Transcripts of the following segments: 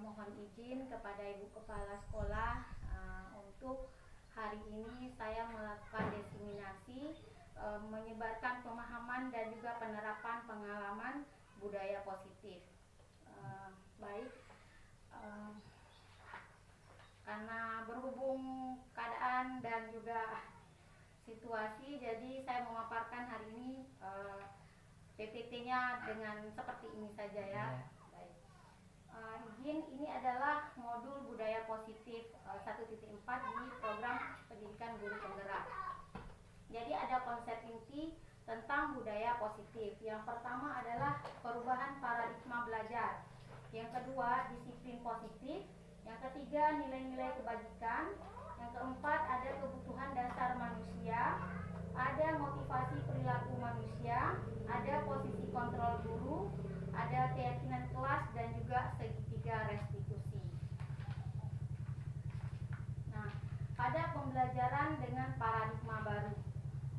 Mohon izin kepada Ibu Kepala Sekolah untuk hari ini saya melakukan diseminasi menyebarkan pemahaman dan juga penerapan pengalaman budaya positif. Baik, karena berhubung keadaan dan juga situasi, jadi saya memaparkan hari ini PPT-nya dengan seperti ini saja ya. Baik. Izin, ini adalah modul budaya positif 1.4 di program pendidikan guru penggerak. Jadi ada konsep inti tentang budaya positif. Yang pertama adalah perubahan paradigma belajar. Yang kedua, disiplin positif. Yang ketiga, nilai-nilai kebajikan. Yang keempat, ada kebutuhan dasar manusia. Ada motivasi perilaku manusia, ada posisi kontrol guru, ada keyakinan kelas, dan juga segitiga restitusi. Nah, pada pembelajaran dengan paradigma baru.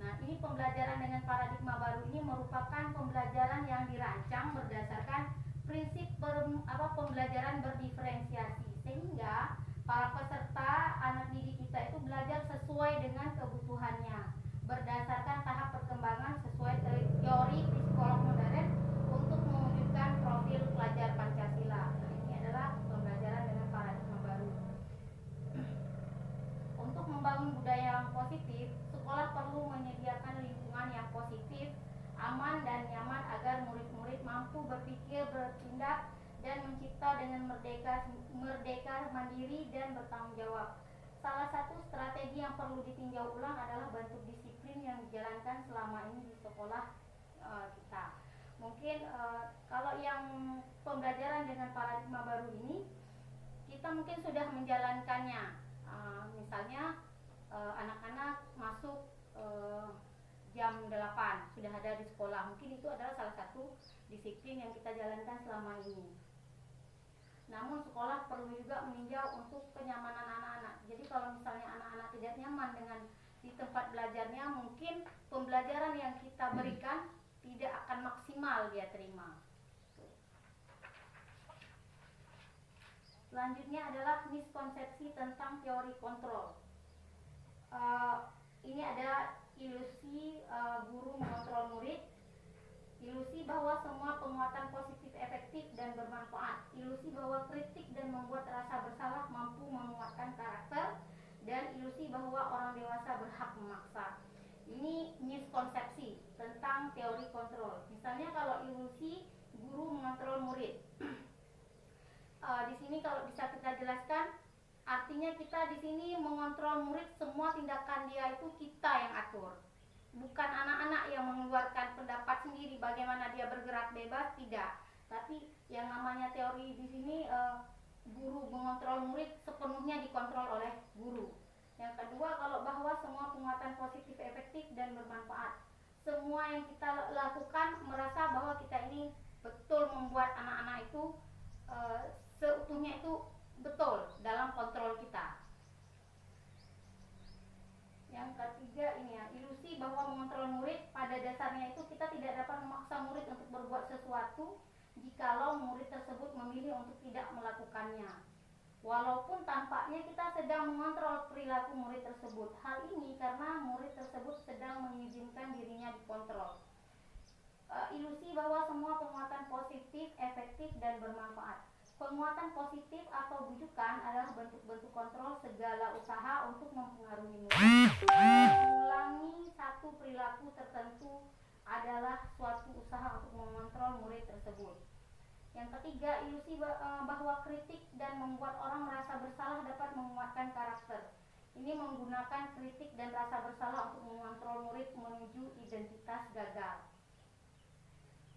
Nah, ini pembelajaran dengan paradigma baru ini merupakan pembelajaran yang dirancang berdasarkan prinsip pembelajaran berdiferensiasi, sehingga para peserta anak didik kita itu belajar sesuai dengan kebutuhannya, berdasarkan tahap perkembangan sesuai teori psikolog modern untuk mewujudkan profil pelajar Pancasila. Nah, ini adalah pembelajaran dengan paradigma baru. Untuk membangun budaya yang positif, sekolah perlu menyediakan lingkungan yang positif, aman dan nyaman agar murid-murid mampu berpikir, bertindak, dan mencipta dengan merdeka, mandiri, dan bertanggung jawab. Salah satu strategi yang perlu ditinjau ulang adalah bentuk disiplin yang dijalankan selama ini di sekolah kita. Mungkin kalau yang pembelajaran dengan paradigma baru ini, kita mungkin sudah menjalankannya. Misalnya anak-anak masuk jam 8 sudah ada di sekolah. Mungkin itu adalah salah satu disiplin yang kita jalankan selama ini. Namun sekolah perlu juga meninjau untuk kenyamanan anak-anak. Jadi kalau misalnya anak-anak tidak nyaman dengan di tempat belajarnya, mungkin pembelajaran yang kita berikan tidak akan maksimal dia terima. Selanjutnya adalah miskonsepsi tentang teori kontrol. Ini ada ilusi guru mengontrol murid, ilusi bahwa semua penguatan positif efektif dan bermanfaat, ilusi bahwa kritik dan membuat rasa bersalah mampu menguatkan karakter, dan ilusi bahwa orang dewasa berhak memaksa. Ini miskonsepsi tentang teori kontrol. Misalnya kalau ilusi guru mengontrol murid, di sini kalau bisa kita jelaskan, artinya kita di sini mengontrol murid, semua tindakan dia itu kita yang atur. Bukan anak-anak yang mengeluarkan pendapat sendiri bagaimana dia bergerak bebas, tidak. Tapi yang namanya teori di sini guru mengontrol murid sepenuhnya dikontrol oleh guru. Yang kedua, kalau bahwa semua penguatan positif efektif dan bermanfaat. Semua yang kita lakukan merasa bahwa kita ini betul membuat anak-anak itu seutuhnya itu betul dalam kontrol kita. Yang ketiga ini ya, ilusi bahwa mengontrol murid, pada dasarnya itu kita tidak dapat memaksa murid untuk berbuat sesuatu jikalau murid tersebut memilih untuk tidak melakukannya. Walaupun tampaknya kita sedang mengontrol perilaku murid tersebut. Hal ini karena murid tersebut sedang mengizinkan dirinya dikontrol. Ilusi bahwa semua penguatan positif, efektif, dan bermanfaat. Penguatan positif atau bujukan adalah bentuk-bentuk kontrol segala usaha untuk mempengaruhi murid. Mengulangi satu perilaku tertentu adalah suatu usaha untuk mengontrol murid tersebut. Yang ketiga, ilusi bahwa kritik dan membuat orang merasa bersalah dapat menguatkan karakter. Ini menggunakan kritik dan rasa bersalah untuk mengontrol murid menuju identitas gagal.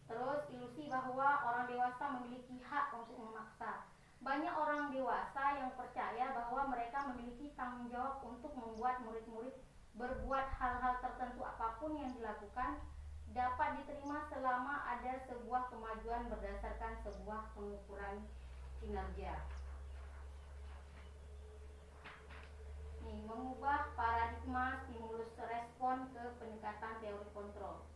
Terus ilusi bahwa orang dewasa memiliki hak untuk memaksa. Banyak orang dewasa yang percaya bahwa mereka memiliki tanggung jawab untuk membuat murid-murid berbuat hal-hal tertentu, apapun yang dilakukan dapat diterima selama ada sebuah kemajuan berdasarkan sebuah pengukuran kinerja. Mengubah paradigma stimulus respon ke pendekatan teori kontrol.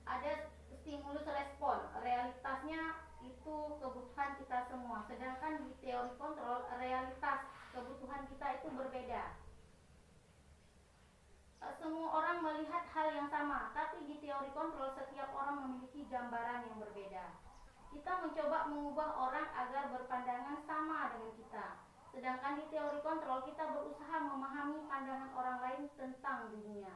Ada stimulus respon, realitasnya itu kebutuhan kita semua. Sedangkan di teori kontrol, realitas kebutuhan kita itu berbeda. Semua orang melihat hal yang sama, tapi di teori kontrol setiap orang memiliki gambaran yang berbeda. Kita mencoba mengubah orang agar berpandangan sama dengan kita. Sedangkan di teori kontrol kita berusaha memahami pandangan orang lain tentang dunia.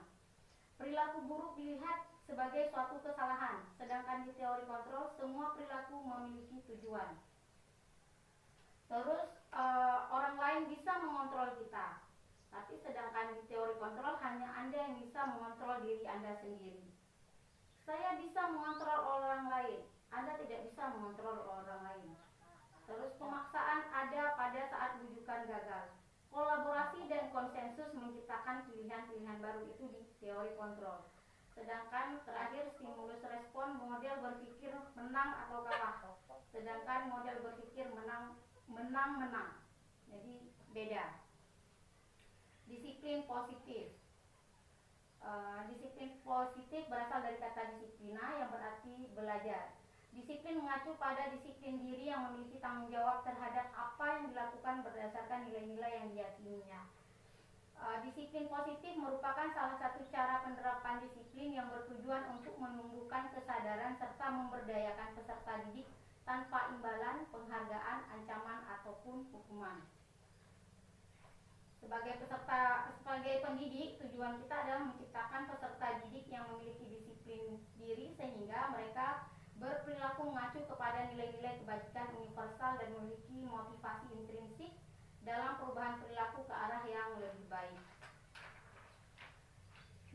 Perilaku buruk dilihat sebagai suatu kesalahan, sedangkan di teori kontrol semua perilaku memiliki tujuan. Terus orang lain bisa mengontrol kita, tapi sedangkan di teori kontrol hanya Anda yang bisa mengontrol diri Anda sendiri. Saya bisa mengontrol orang lain, Anda tidak bisa mengontrol orang lain. Terus pemaksaan ada pada saat bujukan gagal. Kolaborasi dan konsensus menciptakan pilihan-pilihan baru itu di teori kontrol. Sedangkan terakhir stimulus respon, model berpikir menang atau kalah. Sedangkan model berpikir menang. Jadi beda. Disiplin positif. Disiplin positif berasal dari kata disiplina yang berarti belajar. Disiplin mengacu pada disiplin diri yang memiliki tanggung jawab terhadap apa yang dilakukan berdasarkan nilai-nilai yang diyakininya. Disiplin positif merupakan salah satu cara penerapan disiplin yang bertujuan untuk menumbuhkan kesadaran serta memberdayakan peserta didik tanpa imbalan, penghargaan, ancaman, ataupun hukuman. Sebagai pendidik, tujuan kita adalah menciptakan peserta didik yang memiliki disiplin diri sehingga mereka berperilaku mengacu kepada nilai-nilai kebajikan universal dan memiliki motivasi intrinsik dalam perubahan perilaku ke arah yang lebih baik.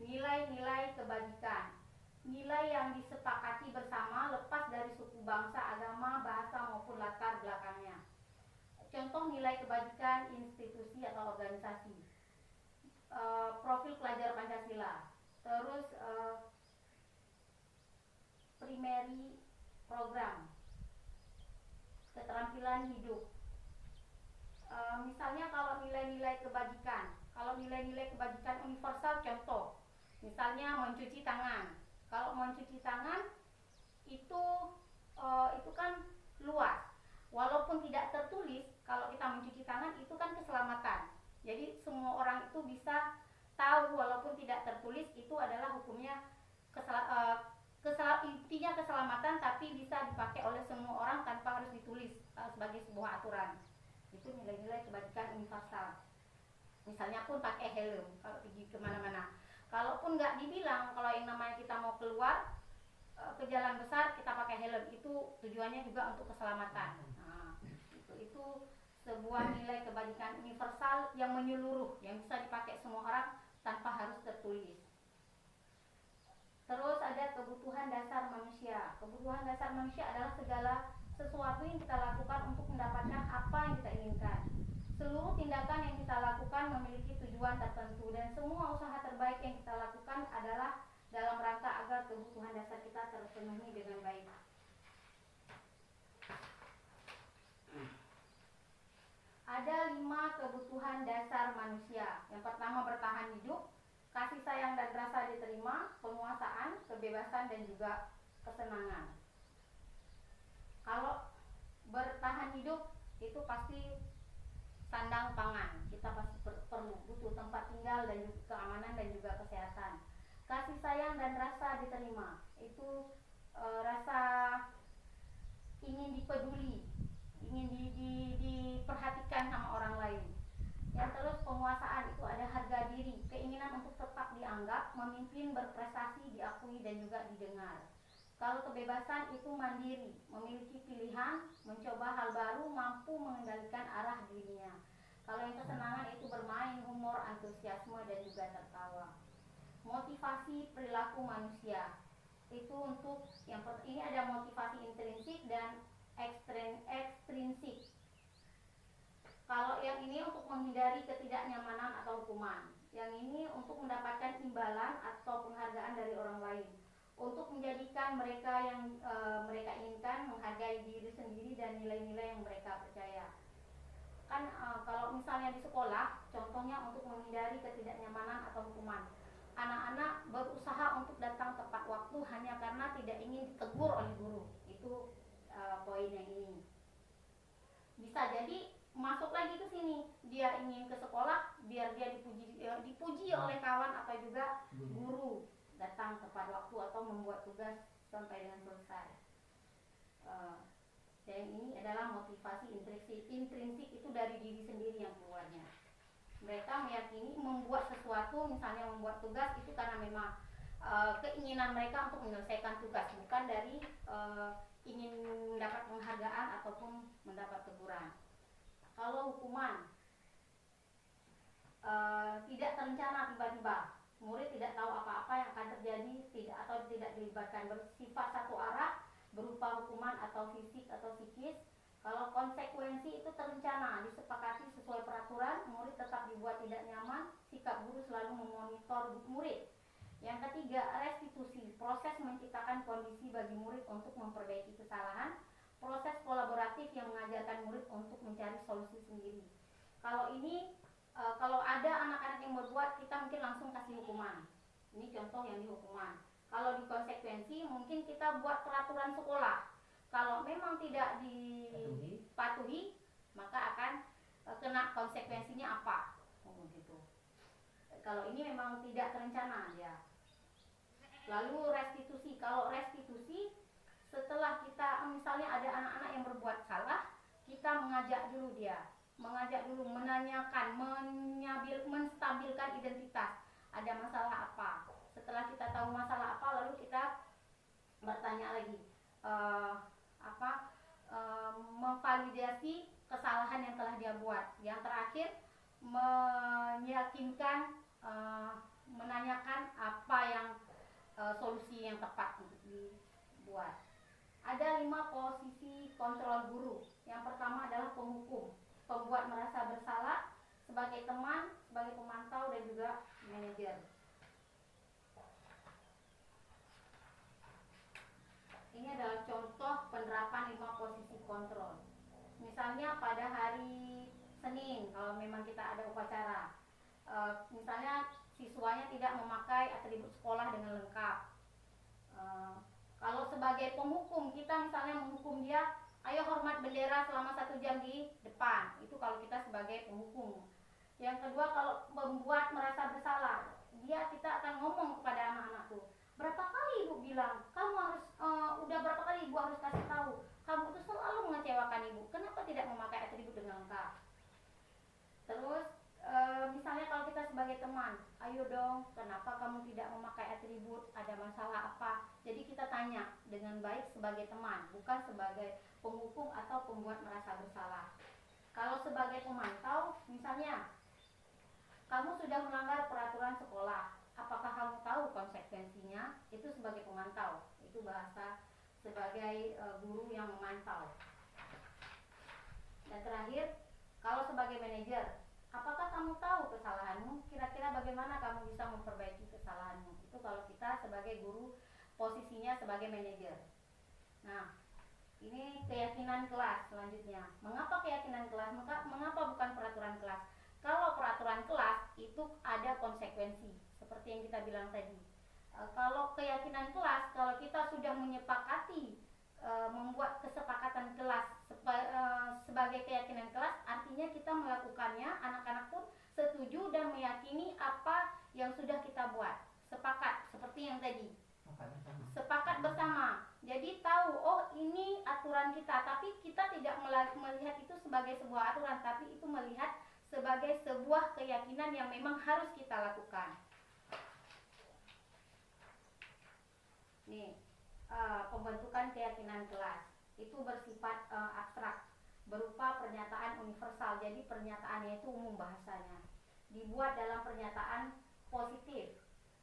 Nilai-nilai kebajikan. Nilai yang disepakati bersama lepas dari suku, bangsa, agama, bahasa maupun latar belakangnya. Contoh nilai kebajikan institusi atau organisasi. Profil pelajar Pancasila. Terus primary program. Keterampilan hidup. Misalnya kalau nilai-nilai kebajikan universal, contoh misalnya mencuci tangan. Kalau mencuci tangan itu kan luas, walaupun tidak tertulis. Kalau kita mencuci tangan itu kan keselamatan, jadi semua orang itu bisa tahu walaupun tidak tertulis itu adalah hukumnya intinya keselamatan, tapi bisa dipakai oleh semua orang tanpa harus ditulis sebagai sebuah aturan. Itu nilai-nilai kebajikan universal. Misalnya pun pakai helm kalau pergi kemana-mana. Kalaupun nggak dibilang, kalau yang namanya kita mau keluar ke jalan besar kita pakai helm, itu tujuannya juga untuk keselamatan. Nah, itu sebuah nilai kebajikan universal yang menyeluruh, yang bisa dipakai semua orang tanpa harus tertulis. Terus ada kebutuhan dasar manusia. Kebutuhan dasar manusia adalah segala sesuatu yang kita lakukan untuk mendapatkan apa yang kita inginkan. Seluruh tindakan yang kita lakukan memiliki tujuan tertentu dan semua usaha terbaik yang kita lakukan adalah dalam rangka agar kebutuhan dasar kita terpenuhi dengan baik. Ada 5 kebutuhan dasar manusia. Yang pertama bertahan hidup, kasih sayang dan rasa diterima, penguasaan, kebebasan dan juga kesenangan. Kalau bertahan hidup itu pasti sandang pangan, kita pasti perlu butuh tempat tinggal dan juga keamanan dan juga kesehatan. Kasih sayang dan rasa diterima itu rasa ingin dipeduli, ingin diperhatikan sama orang lain. Yang terus penguasaan itu ada harga diri, keinginan untuk tetap dianggap, memimpin, berprestasi, diakui dan juga didengar. Kalau kebebasan itu mandiri, memiliki pilihan, mencoba hal baru, mampu mengendalikan arah dirinya. Kalau yang kesenangan itu bermain, humor, antusiasme dan juga tertawa. Motivasi perilaku manusia itu untuk ini ada motivasi intrinsik dan ekstrinsik. Kalau yang ini untuk menghindari ketidaknyamanan atau hukuman, yang ini untuk mendapatkan imbalan atau penghargaan dari orang lain, untuk menjadikan mereka yang mereka inginkan menghargai diri sendiri dan nilai-nilai yang mereka percaya. Kan kalau misalnya di sekolah, contohnya untuk menghindari ketidaknyamanan atau hukuman, anak-anak berusaha untuk datang tepat waktu hanya karena tidak ingin ditegur oleh guru. Itu poin yang ini. Bisa jadi masuk lagi ke sini, dia ingin ke sekolah biar dia dipuji oleh kawan atau juga guru, datang tepat waktu atau membuat tugas sampai dengan selesai. Dan ini adalah motivasi intrinsik itu dari diri sendiri yang keluarnya. Mereka meyakini membuat sesuatu, misalnya membuat tugas itu karena memang keinginan mereka untuk menyelesaikan tugas, bukan dari ingin mendapat penghargaan ataupun mendapat teguran. Kalau hukuman tidak terencana tiba-tiba, murid tidak tahu apa-apa yang akan terjadi, tidak dilibatkan, bersifat satu arah, berupa hukuman atau fisik atau psikis. Kalau konsekuensi itu terencana, disepakati sesuai peraturan, murid tetap dibuat tidak nyaman, sikap guru selalu memonitor murid. Yang ketiga, restitusi, proses menciptakan kondisi bagi murid untuk memperbaiki kesalahan, proses kolaboratif yang mengajarkan murid untuk mencari solusi sendiri. Kalau ini, kalau ada anak-anak yang berbuat, kita mungkin langsung kasih hukuman. Ini contoh yang di hukuman. Kalau di konsekuensi, mungkin kita buat peraturan sekolah. Kalau memang tidak dipatuhi, maka akan kena konsekuensinya apa. Gitu. Kalau ini memang tidak terencana ya. Lalu restitusi. Kalau restitusi, setelah kita misalnya ada anak-anak yang berbuat salah, kita mengajak dulu dia, menanyakan, menstabilkan identitas. Ada masalah apa? Setelah kita tahu masalah apa, lalu kita bertanya lagi, memvalidasi kesalahan yang telah dia buat. Yang terakhir, meyakinkan, menanyakan apa yang solusi yang tepat untuk dibuat. Ada 5 posisi kontrol guru. Yang pertama adalah penghukum, pembuat merasa bersalah, sebagai teman, sebagai pemantau, dan juga manajer. Ini adalah contoh penerapan 5 posisi kontrol. Misalnya pada hari Senin, kalau memang kita ada upacara, misalnya siswanya tidak memakai atribut sekolah dengan lengkap. Kalau sebagai penghukum, kita misalnya menghukum dia, ayo hormat bendera selama 1 jam di depan. Itu kalau kita sebagai penghukum. Yang kedua, kalau membuat merasa bersalah, kita akan ngomong kepada anak-anak tuh, berapa kali ibu bilang, kamu harus udah berapa kali ibu harus kasih tahu, kamu itu selalu mengecewakan ibu, kenapa tidak memakai atribut dengan lengkap. Terus misalnya kalau kita sebagai teman, ayo dong, kenapa kamu tidak memakai atribut, ada masalah apa. Jadi kita tanya dengan baik sebagai teman, bukan sebagai penghukum atau pembuat merasa bersalah. Kalau sebagai pemantau, misalnya kamu sudah melanggar peraturan sekolah, apakah kamu tahu konsekuensinya? Itu sebagai pemantau, itu bahasa sebagai guru yang memantau. Dan terakhir, kalau sebagai manajer, apakah kamu tahu kesalahanmu? Kira-kira bagaimana kamu bisa memperbaiki kesalahanmu? Itu kalau kita sebagai guru, posisinya sebagai manajer. Nah, ini keyakinan kelas selanjutnya. Mengapa keyakinan kelas? Mengapa bukan peraturan kelas? Kalau peraturan kelas itu ada konsekuensi, seperti yang kita bilang tadi. Kalau keyakinan kelas, kalau kita sudah menyepakati membuat kesepakatan kelas sebagai keyakinan kelas, artinya kita melakukannya, anak-anak pun setuju dan meyakini apa yang sudah kita buat. Sepakat, seperti yang tadi. Sepakat bersama. Jadi tahu, oh ini aturan kita, tapi kita tidak melihat itu sebagai sebuah aturan, tapi itu melihat sebagai sebuah keyakinan yang memang harus kita lakukan. Nih, pembentukan keyakinan kelas itu bersifat abstrak, berupa pernyataan universal. Jadi pernyataannya itu umum bahasanya. Dibuat dalam pernyataan positif,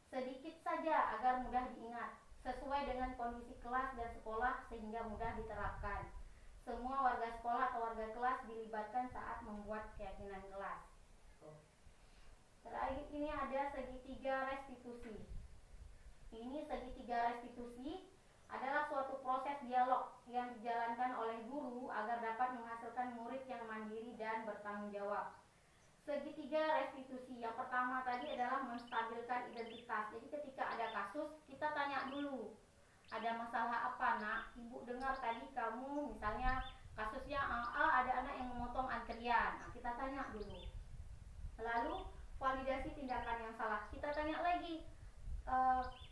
sedikit saja agar mudah diingat, sesuai dengan kondisi kelas dan sekolah sehingga mudah diterapkan. Semua warga sekolah atau warga kelas dilibatkan saat membuat keyakinan kelas. Terakhir ini ada segitiga restitusi. Ini segitiga restitusi adalah suatu proses dialog yang dijalankan oleh guru agar dapat menghasilkan murid yang mandiri dan bertanggung jawab. Segitiga restitusi yang pertama tadi adalah menstabilkan identitas. Jadi ketika ada kasus, kita tanya dulu, ada masalah apa nak? Ibu dengar tadi kamu misalnya kasusnya ada anak yang memotong antrian. Nah, kita tanya dulu. Lalu validasi tindakan yang salah. Kita tanya lagi,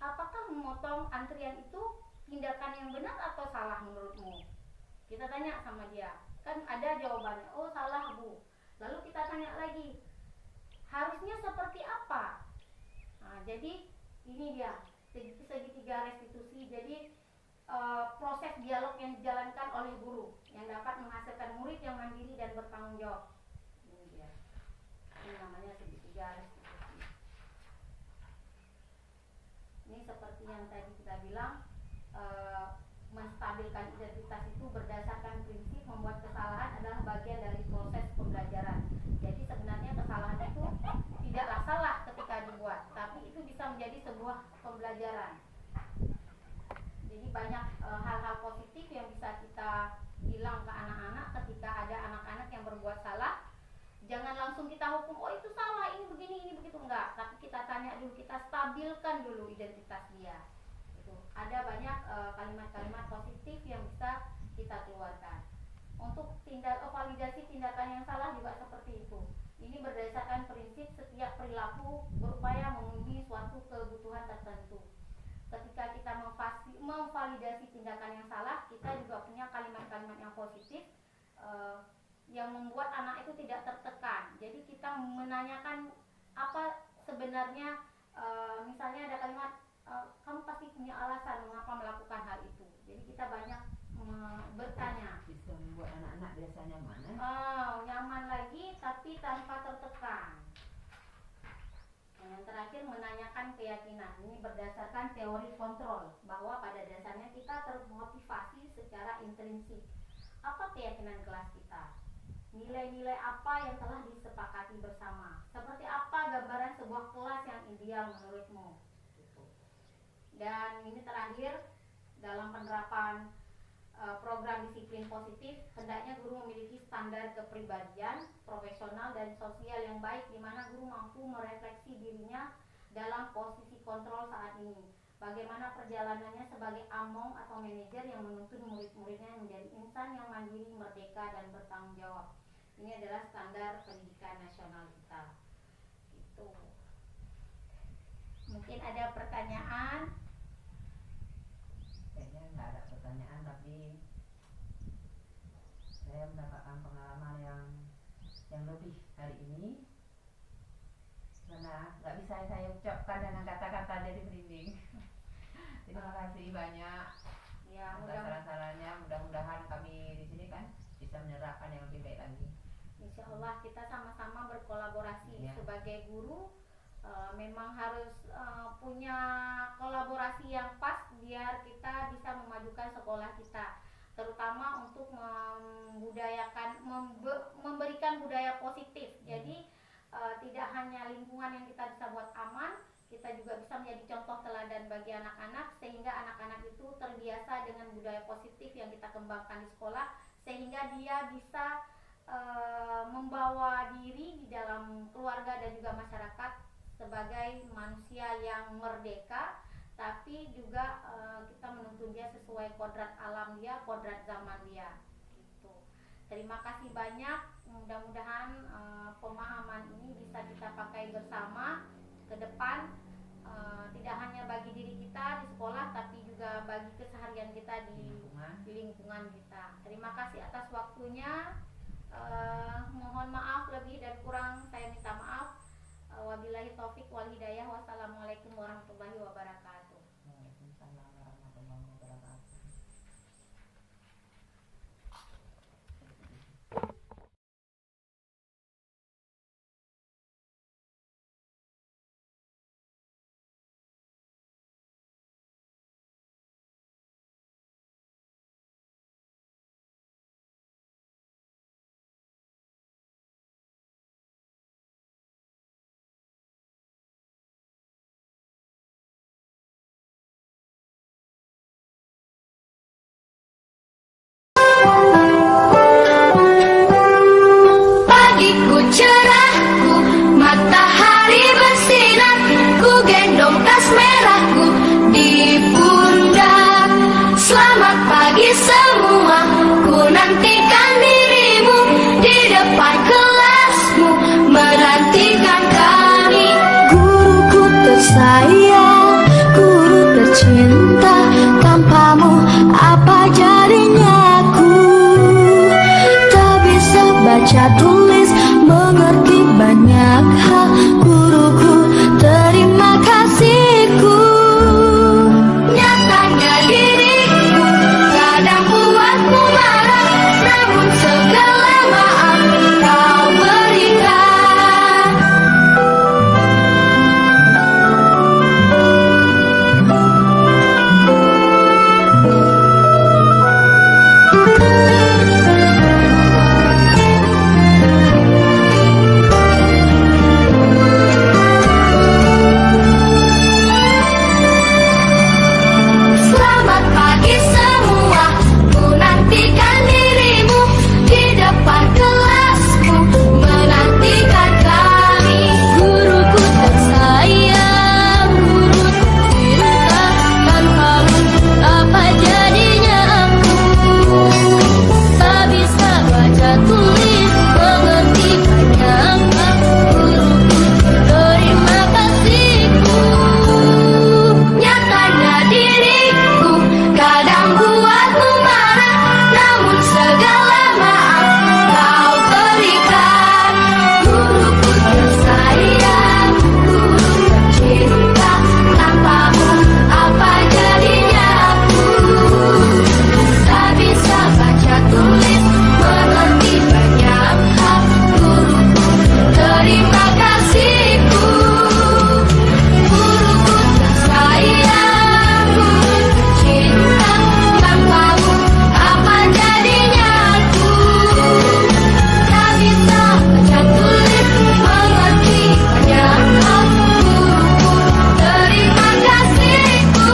apakah memotong antrian itu tindakan yang benar atau salah menurutmu? Kita tanya sama dia. Kan ada jawabannya, oh salah Bu. Lalu kita tanya lagi, harusnya seperti apa? Nah, jadi ini dia segitiga restitusi. Jadi proses dialog yang dijalankan oleh guru yang dapat menghasilkan murid yang mandiri dan bertanggung jawab. Ini dia. Ini namanya segitiga restitusi. Ini seperti yang tadi kita bilang, menstabilkan identitas itu berdasarkan prinsip membuat kesalahan adalah bagian dari proses pembelajaran. Jadi sebenarnya kesalahan itu tidaklah salah ketika dibuat, tapi itu bisa menjadi sebuah pembelajaran. Jadi banyak hal-hal positif yang bisa kita bilang ke anak-anak ketika ada anak-anak yang berbuat salah. Jangan langsung kita hukum, oh itu salah, ini begini, ini begitu, enggak. Tapi kita tanya dulu, kita stabilkan dulu identitas dia. Itu ada banyak kalimat-kalimat positif yang bisa kita keluarkan. Untuk validasi tindakan yang salah juga seperti itu. Ini berdasarkan prinsip setiap perilaku berupaya memenuhi suatu kebutuhan tertentu. Ketika kita memvalidasi tindakan yang salah, kita juga punya kalimat-kalimat yang positif yang membuat anak itu tidak tertekan. Jadi kita menanyakan apa sebenarnya, misalnya ada kalimat, kamu pasti punya alasan mengapa melakukan hal itu. Jadi kita banyak bertanya. Bisa membuat anak-anak biasa nyaman. Nyaman lagi tapi tanpa tertekan. Yang terakhir menanyakan keyakinan. Ini berdasarkan teori kontrol, bahwa pada dasarnya kita termotivasi secara intrinsik. Apa keyakinan kelas kita? Nilai-nilai apa yang telah disepakati bersama? Seperti apa gambaran sebuah kelas yang ideal menurutmu? Dan ini terakhir, dalam penerapan program disiplin positif, hendaknya guru memiliki standar kepribadian, profesional dan sosial yang baik, di mana guru mampu merefleksi dirinya dalam posisi kontrol saat ini. Bagaimana perjalanannya sebagai among atau manajer yang menuntun murid-muridnya menjadi insan yang mandiri, merdeka dan bertanggung jawab. Ini adalah standar pendidikan nasional kita. Itu. Mungkin ada pertanyaan? Kayaknya nggak ada pertanyaan, tapi saya mendapatkan pengalaman yang lebih hari ini, karena nggak bisa saya ucapkan dengan kata-kata, jadi merinding. Terima kasih banyak Ya, atas saran-sarannya. Mudah-mudahan kami di sini kan bisa menerapkan yang lebih baik lagi. Insya Allah kita sama-sama berkolaborasi sebagai guru. Memang harus punya kolaborasi yang pas biar kita bisa memajukan sekolah kita, terutama untuk memberikan budaya positif. Jadi tidak hanya lingkungan yang kita bisa buat aman, kita juga bisa menjadi contoh teladan bagi anak-anak, sehingga anak-anak itu terbiasa dengan budaya positif yang kita kembangkan di sekolah, sehingga dia bisa membawa diri di dalam keluarga dan juga masyarakat sebagai manusia yang merdeka, tapi juga kita menuntun dia sesuai kodrat alam dia, kodrat zaman dia. Gitu. Terima kasih banyak. Mudah-mudahan pemahaman ini bisa kita pakai bersama ke depan, tidak hanya bagi diri kita di sekolah, tapi juga bagi keseharian kita di lingkungan kita. Terima kasih atas waktunya. Mohon maaf lebih dan kurang, saya minta maaf. Wabillahi taufik wal hidayah. Wassalamualaikum warahmatullahi wabarakatuh. Waalaikumsalam warahmatullahi wabarakatuh. cinta, tanpamu apa jadinya aku? Tak bisa baca tulis, mengerti banyak hal. Guruku, terima kasihku. Nyatanya diriku kadang buatku marah, namun segala maaf kau berikan. Selamat pagi semua, ku nantikan dirimu di depan kelasku, menantikan kami. Guruku tersayang, guru tercinta, tanpamu apa jadinya aku? Tak bisa baca tulis, mengerti banyak hal. Guruku, terima kasihku. Nyatanya diriku kadang buatmu marah, namun segala maaf kau berikan. Guruku tersayang, guru tercinta, tanpamu apa jadinya aku? Tak bisa baca tulis, mengerti banyak hal. Guruku, terima kasihku. Guruku tersayang, guru tercinta, tanpamu apa jadinya aku? Tak bisa baca tulis, mengerti banyak hal. Guruku, terima kasihku.